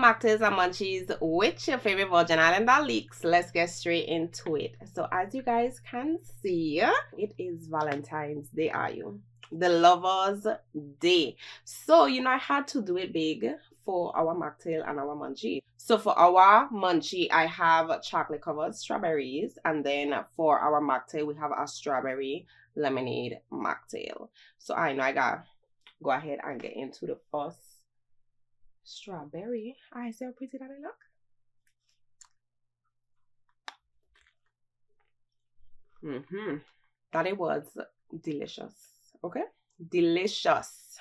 Mocktails and Munchies with your favorite Virgin Islander leaks. Let's get straight into it. So as you guys can see, it is Valentine's Day, are you? The Lovers Day. So, I had to do it big for our mocktail and our munchie. So for our munchie, I have chocolate covered strawberries. And then for our mocktail, we have a strawberry lemonade mocktail. So I know I gotta go ahead and get into the first strawberry. I see how pretty that I look. That it was delicious. Okay, delicious.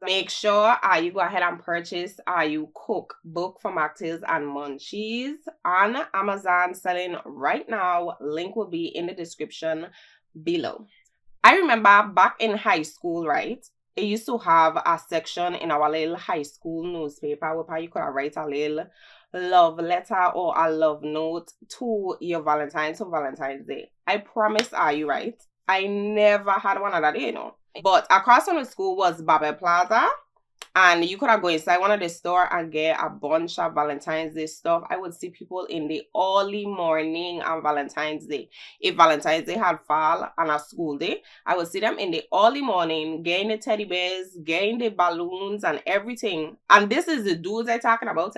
Make sure you go ahead and purchase you cookbook for mocktails and munchies on Amazon, selling right now. Link will be in the description below. I remember back in high school, right? It used to have a section in our little high school newspaper where you could write a little love letter or a love note to your Valentine's for Valentine's Day. I promise you, right? I never had one of that, But across from the school was Babel Plaza. And you could have go inside one of the store and get a bunch of Valentine's Day stuff. I would see people in the early morning on Valentine's Day. If Valentine's Day had fall on a school day, I would see them in the early morning getting the teddy bears, getting the balloons and everything. And this is the dudes I'm talking about,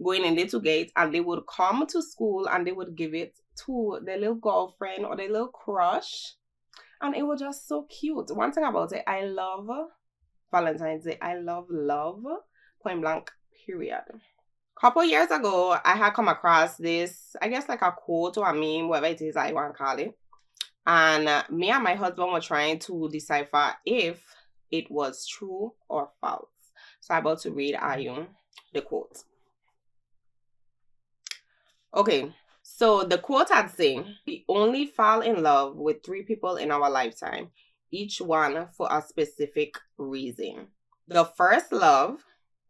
going in there to get it. And they would come to school and they would give it to their little girlfriend or their little crush. And it was just so cute. One thing about it, I love Valentine's Day. I love love, point blank, period. Couple years ago, I had come across this, I guess like a quote or a meme, whatever it is I want to call it. And me and my husband were trying to decipher if it was true or false. So I'm about to read you the quote. Okay, so the quote had saying, we only fall in love with 3 people in our lifetime, each one for a specific reason. The first love,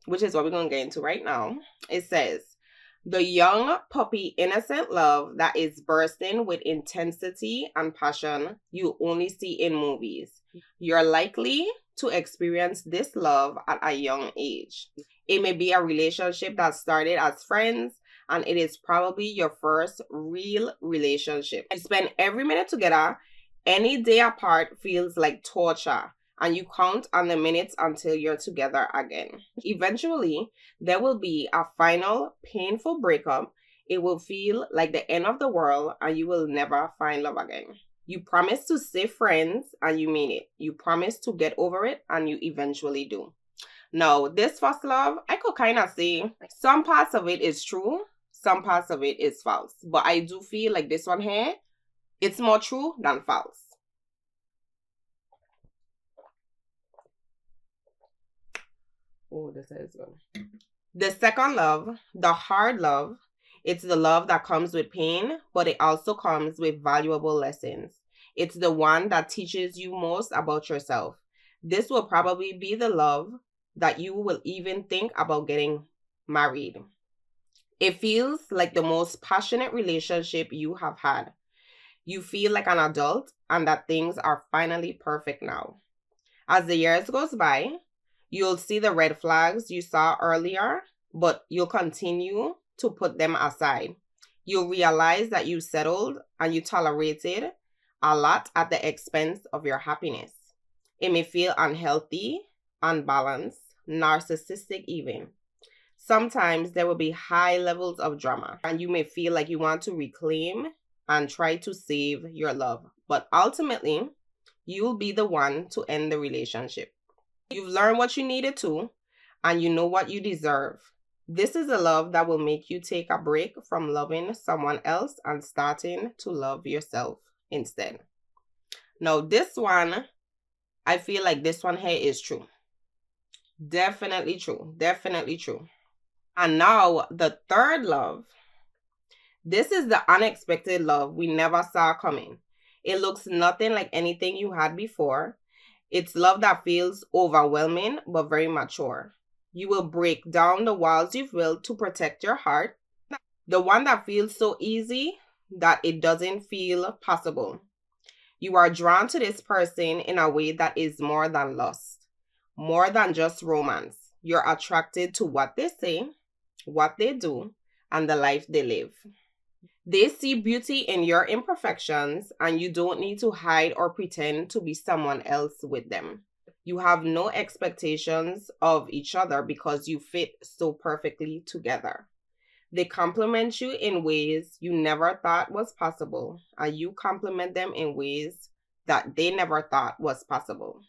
which is what we're going to get into right now, it says, the young puppy innocent love that is bursting with intensity and passion you only see in movies. You're likely to experience this love at a young age. It may be a relationship that started as friends, and it is probably your first real relationship. You spend every minute together. Any day apart feels like torture, and you count on the minutes until you're together again. Eventually, there will be a final painful breakup. It will feel like the end of the world, and you will never find love again. You promise to stay friends, and you mean it. You promise to get over it, and you eventually do. Now, this first love, I could kind of say some parts of it is true, some parts of it is false. But I do feel like this one here, it's more true than false. Oh, this is good. The second love, the hard love, it's the love that comes with pain, but it also comes with valuable lessons. It's the one that teaches you most about yourself. This will probably be the love that you will even think about getting married. It feels like the most passionate relationship you have had. You feel like an adult and that things are finally perfect now. As the years goes by, you'll see the red flags you saw earlier, but you'll continue to put them aside. You'll realize that you settled and you tolerated a lot at the expense of your happiness. It may feel unhealthy, unbalanced, narcissistic even. Sometimes there will be high levels of drama, and you may feel like you want to reclaim and try to save your love. But ultimately, you'll be the one to end the relationship. You've learned what you needed to, and you know what you deserve. This is a love that will make you take a break from loving someone else and starting to love yourself instead. Now, this one, I feel like this one here is true. Definitely true. Definitely true. And now, the third love. This is the unexpected love we never saw coming. It looks nothing like anything you had before. It's love that feels overwhelming but very mature. You will break down the walls you've built to protect your heart. The one that feels so easy that it doesn't feel possible. You are drawn to this person in a way that is more than lust, more than just romance. You're attracted to what they say, what they do, and the life they live. They see beauty in your imperfections, and you don't need to hide or pretend to be someone else with them. You have no expectations of each other because you fit so perfectly together. They compliment you in ways you never thought was possible, and you compliment them in ways that they never thought was possible.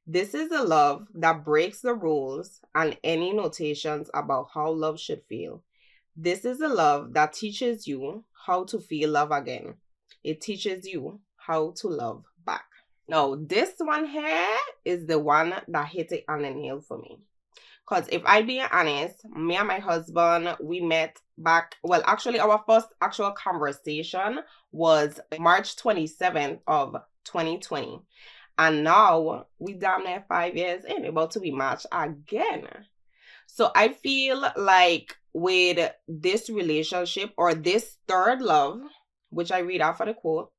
This is a love that breaks the rules and any notations about how love should feel. This is a love that teaches you how to feel love again. It teaches you how to love back. Now, this one here is the one that hit it on the nail for me. Because if I be honest, me and my husband, we met back, well, actually, our first actual conversation was March 27th of 2020. And now we damn near 5 years in, about to be matched again. So I feel like with this relationship or this third love, which I read out for the quote,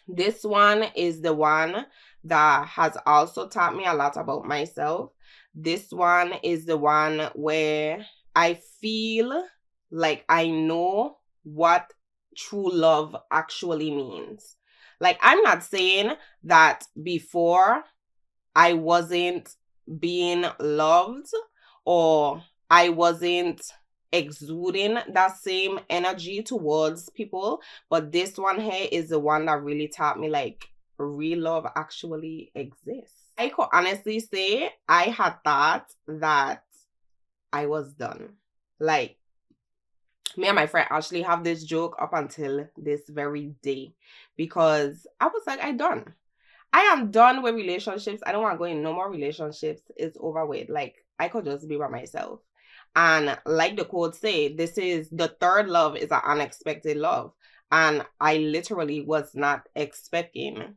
this one is the one that has also taught me a lot about myself. This one is the one where I feel like I know what true love actually means. Like, I'm not saying that before I wasn't being loved or I wasn't exuding that same energy towards people, but this one here is the one that really taught me like real love actually exists. I could honestly say I had thought that I was done. Like, me and my friend actually have this joke up until this very day, because I was like, I am done with relationships. I don't want to go in no more relationships. It's over with. Like, I could just be by myself. And like the quote say, this is the third love is an unexpected love. And I literally was not expecting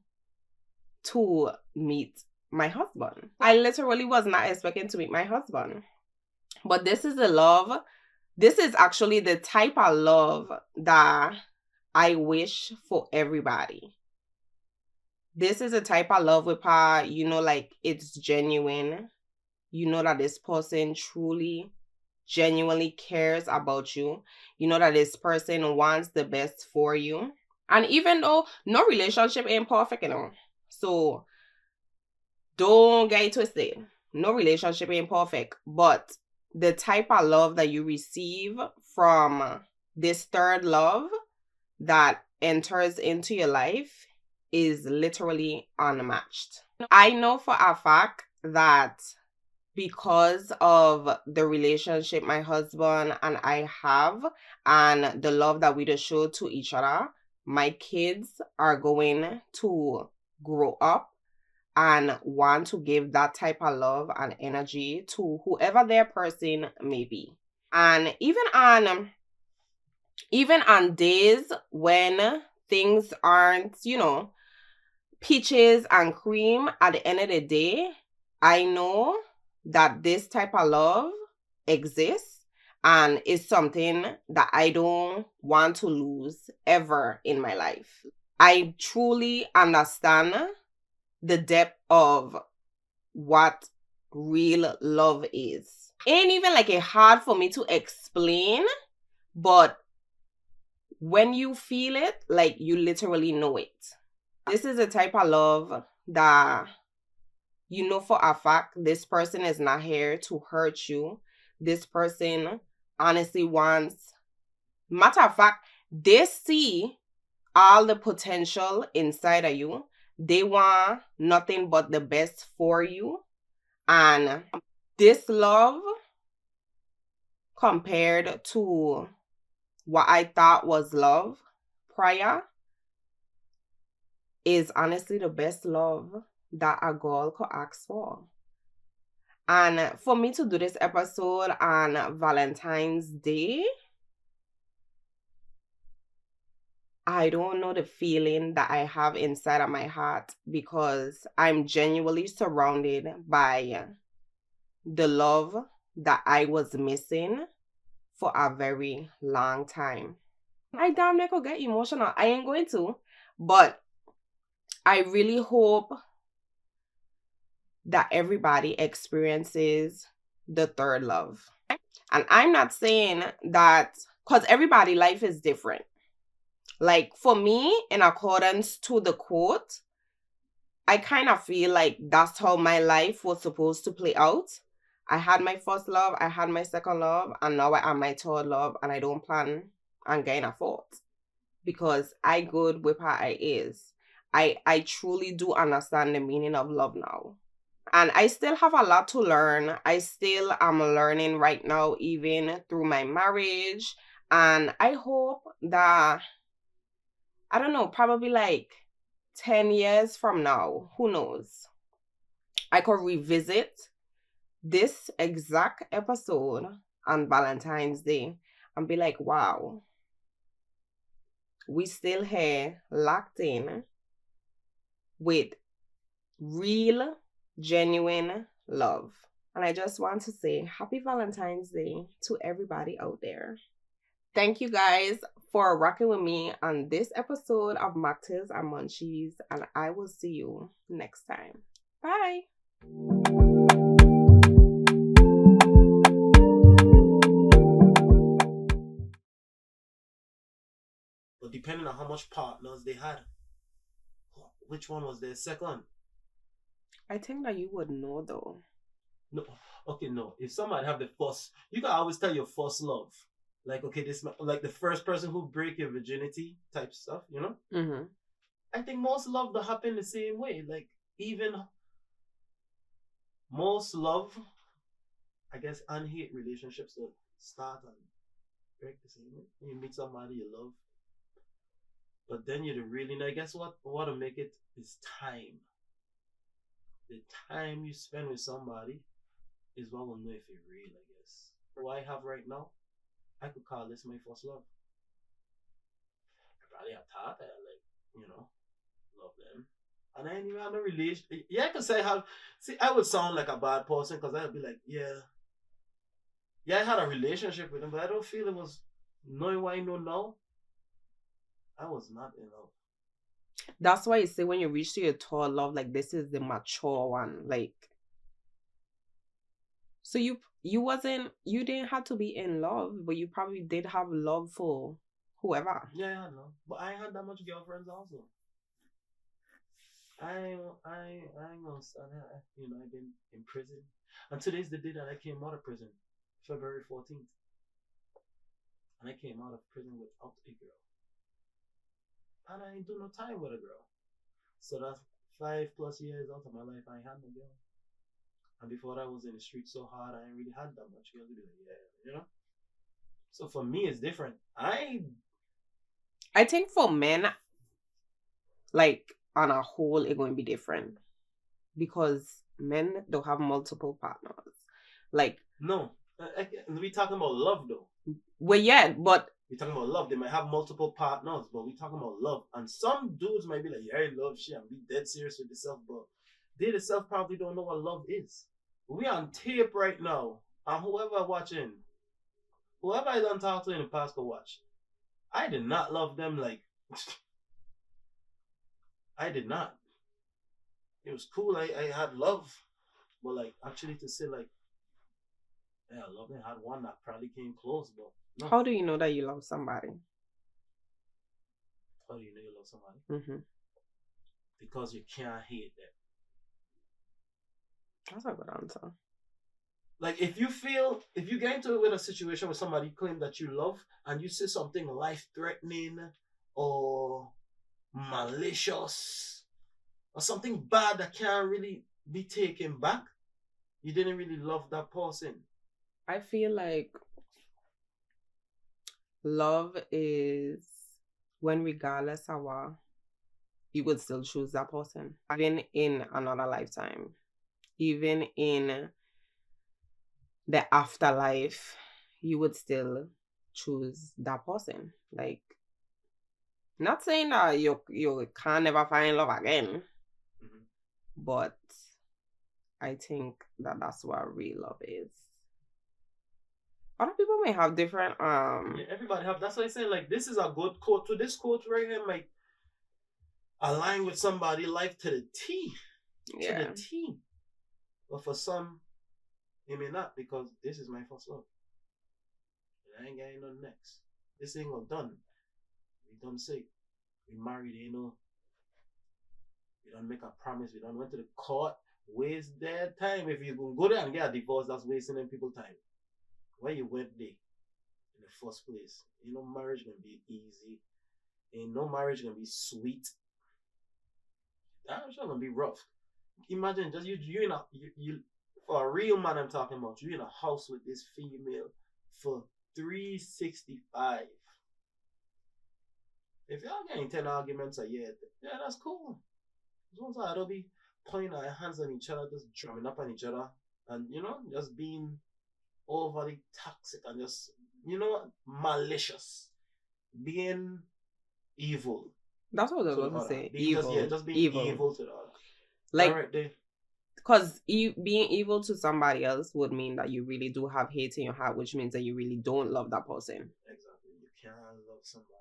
to meet my husband. I literally was not expecting to meet my husband. But this is a love. This is actually the type of love that I wish for everybody. This is a type of love with her, you know, like it's genuine. You know that this person truly, genuinely cares about you. You know that this person wants the best for you. And even though no relationship ain't perfect, you know. So don't get it twisted. No relationship ain't perfect. But the type of love that you receive from this third love that enters into your life is literally unmatched. I know for a fact that because of the relationship my husband and I have and the love that we just show to each other, my kids are going to grow up and want to give that type of love and energy to whoever their person may be. And even on days when things aren't, you know, peaches and cream, at the end of the day, I know that this type of love exists and is something that I don't want to lose ever in my life. I truly understand the depth of what real love is. Ain't even like it hard for me to explain, but when you feel it, like you literally know it. This is a type of love that you know for a fact this person is not here to hurt you. This person honestly wants, matter of fact, they see all the potential inside of you. They want nothing but the best for you. And this love, compared to what I thought was love prior, is honestly the best love that a girl could ask for. And for me to do this episode on Valentine's Day, I don't know the feeling that I have inside of my heart, because I'm genuinely surrounded by the love that I was missing for a very long time. I damn near could get emotional. I ain't going to, but I really hope that everybody experiences the third love. And I'm not saying that, because everybody life is different. Like for me, in accordance to the quote, I kind of feel like that's how my life was supposed to play out. I had my first love, I had my second love, and now I am my third love, and I don't plan on getting a fourth because I good with how I is. I truly do understand the meaning of love now. And I still have a lot to learn. I still am learning right now, even through my marriage. And I hope that, I don't know, probably like 10 years from now, who knows, I could revisit this exact episode on Valentine's Day and be like, wow, we still here locked in with real, genuine love. And I just want to say happy Valentine's Day to everybody out there. Thank you guys for rocking with me on this episode of Mocktails and Munchies, and I will see you next time. Bye. But depending on how much partners they had, which one was their second? I think that you would know though. No, okay, no. If somebody have the first, you can always tell your first love. Like, okay, this like the first person who break your virginity type stuff, you know? Mm-hmm. I think most love will happen the same way. Like, even most love, I guess, and hate relationships will start and break the same way. You meet somebody you love, but then you don't really know. I guess what to make it is time. The time you spend with somebody is what will know if you're real, I guess. What I have right now, I could call this my first love. I probably have thought that, like, love them. And I ain't even had no relation. Yeah, I could say how. See, I would sound like a bad person because I would be like, yeah, I had a relationship with him, but I don't feel it was knowing what I know now. I was not in love. That's why you say when you reach to your third love, like this is the mature one. Like, so you didn't have to be in love, but you probably did have love for whoever. Yeah, I know. But I had that much girlfriends also. I ain't gonna stand here. I've been in prison. And today's the day that I came out of prison. February 14th. And I came out of prison without a girl. And I ain't do no time with a girl. So that's 5+ years out of my life I ain't had no girl. And before that I was in the street so hard I ain't really had that much girl to be like, yeah. So for me it's different. I think for men, like on a whole, it's going to be different because men don't have multiple partners. Like, no, we talking about love though. Well, yeah, but we talking about love. They might have multiple partners, but we talking about love. And some dudes might be like, yeah, I love shit and be dead serious with themselves, but they themselves probably don't know what love is. We on tape right now, and whoever watching, whoever I done talk to in the past go watch. I did not love them like I did not. It was cool. I had love, but like actually to say like, yeah, I love them. I had one that probably came close, but no. How do you know that you love somebody? How do you know you love somebody? Mm-hmm. Because you can't hate them. That's a good answer. Like if you get into it with a situation with somebody claim that you love and you say something life threatening or malicious or something bad that can't really be taken back, you didn't really love that person. I feel like love is when regardless of what, you would still choose that person. Even in another lifetime. Even in the afterlife, you would still choose that person. Like, not saying that you can't never find love again, but I think that that's what real love is. Other people may have different Yeah, everybody have. That's why I say like this is a good quote. To this quote right here might align with somebody life to the T. Yeah. To the T. But for some, it may not because this is my first love. I ain't getting nothing next. This ain't gonna done. We done say. We married, we don't make a promise, we don't went to the court, waste their time. If you go there and get a divorce, that's wasting them people time. Why you went there in the first place? Marriage gonna be easy. Ain't no marriage gonna be sweet. Marriage gonna be rough. Imagine just you in a you for a real man I'm talking about, you in a house with this female for 365. If y'all getting 10 arguments a year, yeah, that's cool. Sometimes I don't be pointing our hands on each other, just drumming up on each other, and just being overly toxic and just malicious, being evil. That's what I was going to say. Evil. Just being evil to the other. Like, right there. Because being evil to somebody else would mean that you really do have hate in your heart, which means that you really don't love that person. Exactly. You can't love somebody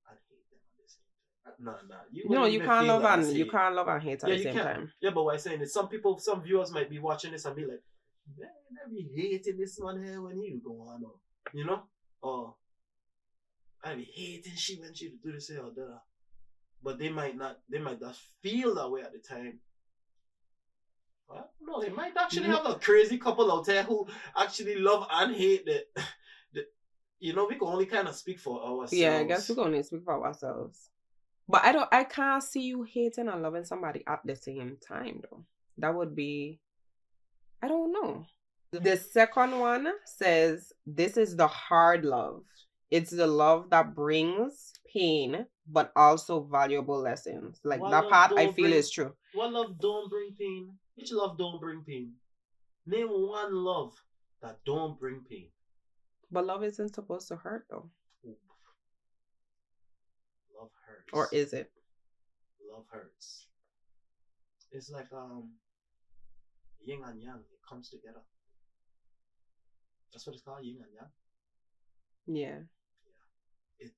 and hate them at the same time. You can't love and hate at the same time. Yeah, but what I'm saying is some viewers might be watching this and be like, man, I be hating this one here when he go on, or I be hating she when she do this here or that. But they might just feel that way at the time. No, they might actually have a crazy couple out there who actually love and hate that. We can only kind of speak for ourselves. Yeah, I guess we can only speak for ourselves. But I can't see you hating and loving somebody at the same time, though. That would be, I don't know. The second one says, this is the hard love. It's the love that brings pain, but also valuable lessons. Like, that part I feel is true. What love don't bring pain? Which love don't bring pain? Name one love that don't bring pain. But love isn't supposed to hurt, though. Ooh. Love hurts. Or is it? Love hurts. It's like yin and yang. It comes together. That's what it's called, yin and yang. Yeah. It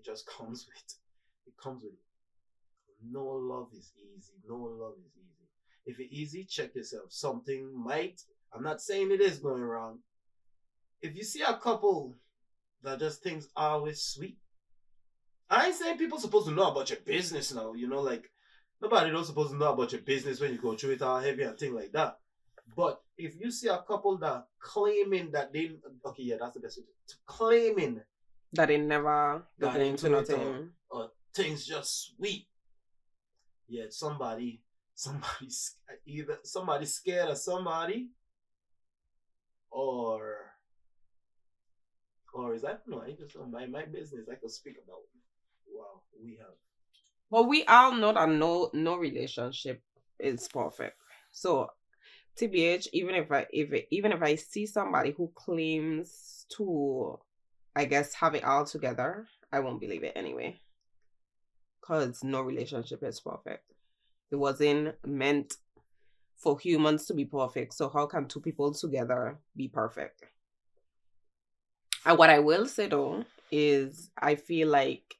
just comes with it. Comes with it. No love is easy. No love is easy. If it's easy, check yourself. Something might. I'm not saying it is going wrong. If you see a couple that just thinks always sweet, I ain't saying people supposed to know about your business now. Like nobody don't supposed to know about your business when you go through it all heavy and thing like that. But if you see a couple that claiming that that's the best way to claiming that they never got into nothing or things just sweet. Yeah, somebody's either somebody scared of somebody, or is that I just my business I could speak about. Wow, we have. Well, we all know that no relationship is perfect. So, TBH, even if I see somebody who claims to, I guess, have it all together, I won't believe it anyway. Because no relationship is perfect. It wasn't meant for humans to be perfect. So how can two people together be perfect? And what I will say though is I feel like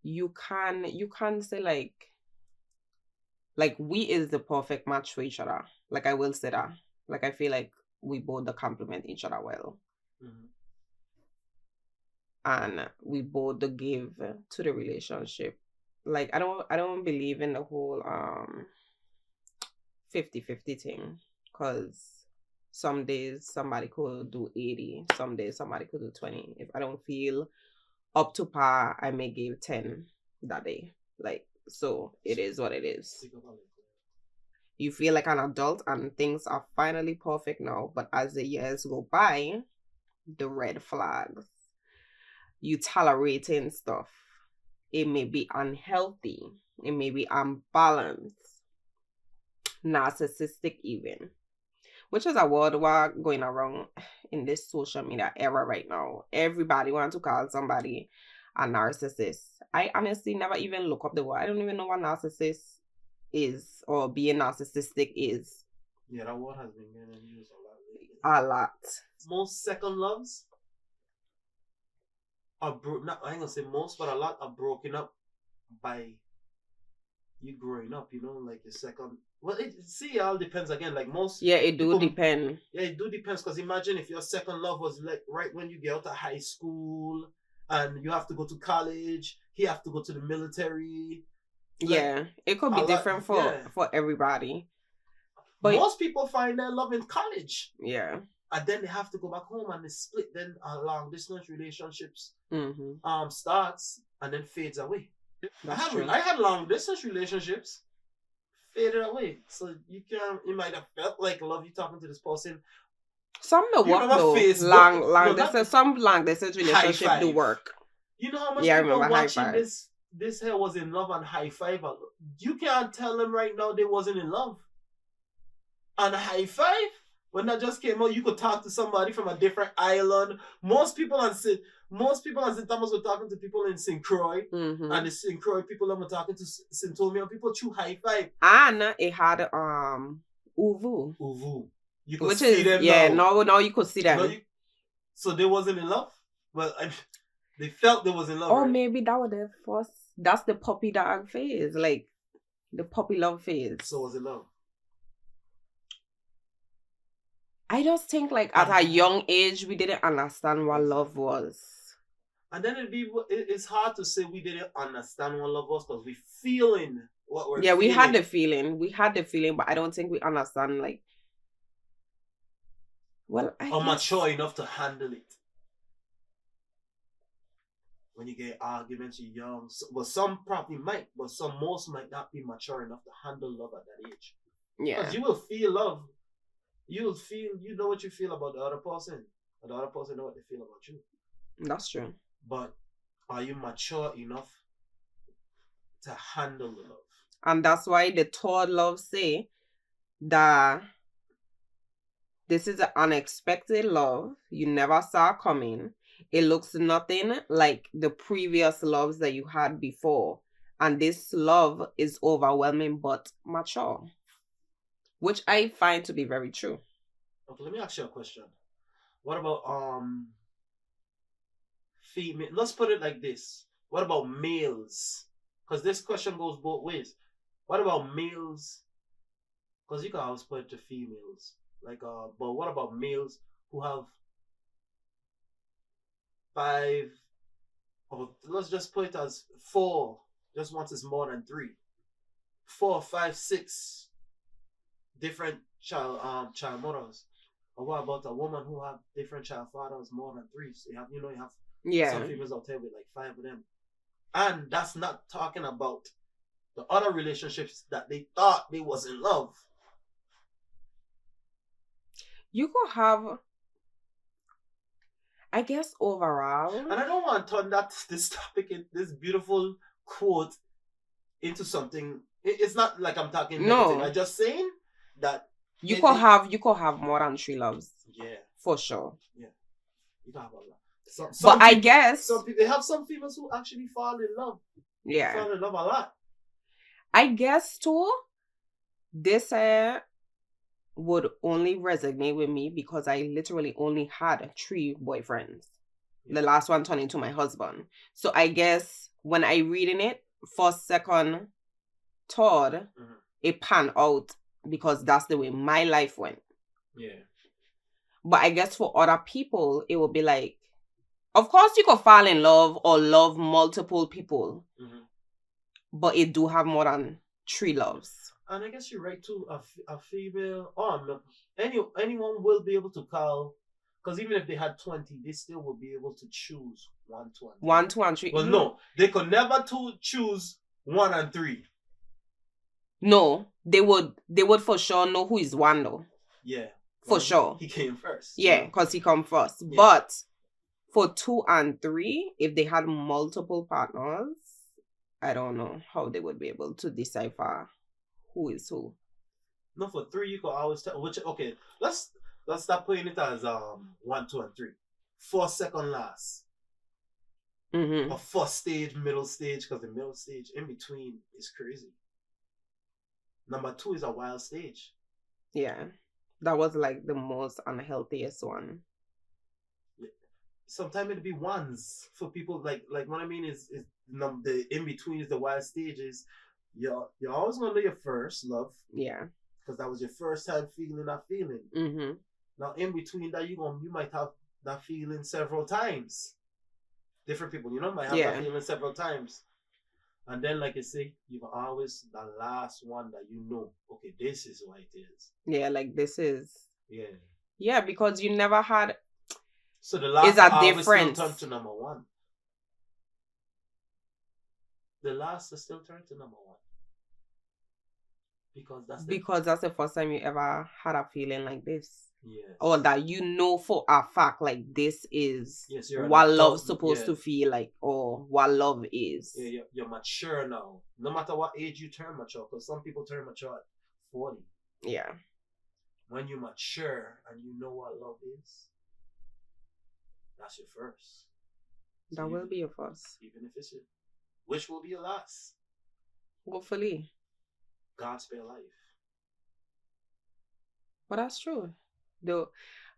you can say like we is the perfect match for each other. Like I will say that. Like I feel like we both complement each other well. Mm-hmm. And we both give to the relationship. Like I don't believe in the whole 50-50 thing, because some days somebody could do 80, some days somebody could do 20. If I don't feel up to par, I may give 10 that day. Like, so it is what it is. You feel like an adult and things are finally perfect now, but as the years go by, the red flags, you tolerating stuff, it may be unhealthy, it may be unbalanced, narcissistic even, which is a word we're going around in this social media era right now. Everybody wants to call somebody a narcissist. I honestly never even look up the word. I don't even know what narcissist is or being narcissistic is. Yeah, that word has been getting used a lot lately. A lot. Most second loves are I ain't gonna say most, but a lot are broken up by you growing up. Like your second Well, it all depends again. Like most. Yeah, it do people, depend. Yeah, it do depends. Because imagine if your second love was like right when you get out of high school and you have to go to college. He have to go to the military. Like, Yeah, it could be different for everybody. But most people find their love in college. Yeah. And then they have to go back home and they split. Then long distance relationships Mm-hmm. Starts and then fades away. That's true. I had long distance relationships faded away. So you might have felt like love you talking to this person. Some do work though. Long distance. Some long distance relationship do work. You know how much people watching this here was in love and high five. You can't tell them right now they wasn't in love. And high five? When that just came out, you could talk to somebody from a different island. Most people on St. Thomas were talking to people in St. Croix. Mm-hmm. And the St. Croix people were talking to St. Tomeo. People threw high five. And it had Uvu. Uvu. You could see them now. No, you could see them. So they wasn't in love? Well, they felt they was in love. Or right? Maybe that was their first. That's the puppy dog phase. Like, the puppy love phase. So was it love? I just think like at a young age we didn't understand what love was. And then it's hard to say we didn't understand what love was because we feeling what we're feeling. Yeah, we had the feeling, but I don't think we understand like. Well, or mature enough to handle it. When you get arguments, you're young. Well, some probably might, but most might not be mature enough to handle love at that age. Yeah, because you will feel love. You know what you feel about the other person. And the other person know what they feel about you. That's true. But are you mature enough to handle the love? And that's why the third love say that this is an unexpected love you never saw coming. It looks nothing like the previous loves that you had before. And this love is overwhelming but mature. Which I find to be very true. Okay, let me ask you a question. What about female? Let's put it like this. What about males? Because this question goes both ways. What about males? Because you can always put it to females. But what about males who have 5, or let's just put it as 4, just once it's more than 3. 4, 5, 6 different child mothers. Or what about a woman who have different child fathers more than 3? So you have some females out there with like 5 of them. And that's not talking about the other relationships that they thought they was in love. You could have, I guess, overall. And I don't want to turn this topic, this beautiful quote, into something. It's not like I'm talking negative. I'm just saying that you could have more than 3 loves. Yeah, for sure. Yeah, you can have a lot. But I guess some people, they have some females who actually fall in love. Yeah, fall in love a lot. I guess too. This would only resonate with me because I literally only had 3 boyfriends. Yeah. The last one turned into my husband. So I guess when I reading it, first, second, third, it panned out because that's the way my life went. Yeah. But I guess for other people, it would be like, of course you could fall in love or love multiple people. But it do have more than 3 loves. And I guess you're right too. A female, anyone will be able to call, because even if they had 20, they still will be able to choose 1, 2, and 3. 1, 2, and 3. Well, no, they could never choose 1 and 3. No, they would for sure know who is 1 though. Yeah, for sure. He came first. Yeah, because he come first. Yeah. But for 2 and 3, if they had multiple partners, I don't know how they would be able to decipher who is who. No, for 3 you could always tell. Okay, let's stop putting it as 1, 2, and 3. 4 second last. A first stage, middle stage, because the middle stage in between is crazy. Number 2 is a wild stage. Yeah, that was like the most unhealthiest one. Sometimes it'll be ones for people like what I mean is the in between is the wild stages. you're always gonna know your first love Yeah. because that was your first time feeling that feeling. Mm-hmm. Now in between that, you might have that feeling several times. Different people, might have that Yeah. feeling several times. And then, like you say, you've always the last one that okay, this is what it is. Yeah, like this is. Yeah. Yeah, because you never had. So the last Is a always still difference. turn to number one. The last is still turn to number one. Because that's the first time you ever had a feeling like this. Yes. Or that you know for a fact, like this is you're what an adult, love's supposed to feel like, or what love is. Yeah, you're mature now. No matter what age you turn mature, because some people turn mature at 40. Yeah. When you mature and you know what love is, that's your first. That will be your first. Even if it's which will be your last. Hopefully. God spare life. But that's true. Though,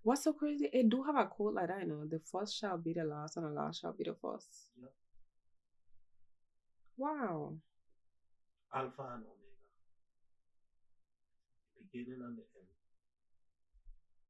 what's so crazy? It do have a quote like that, the first shall be the last, and the last shall be the first. Yep. Wow. Alpha and Omega. Beginning and the end.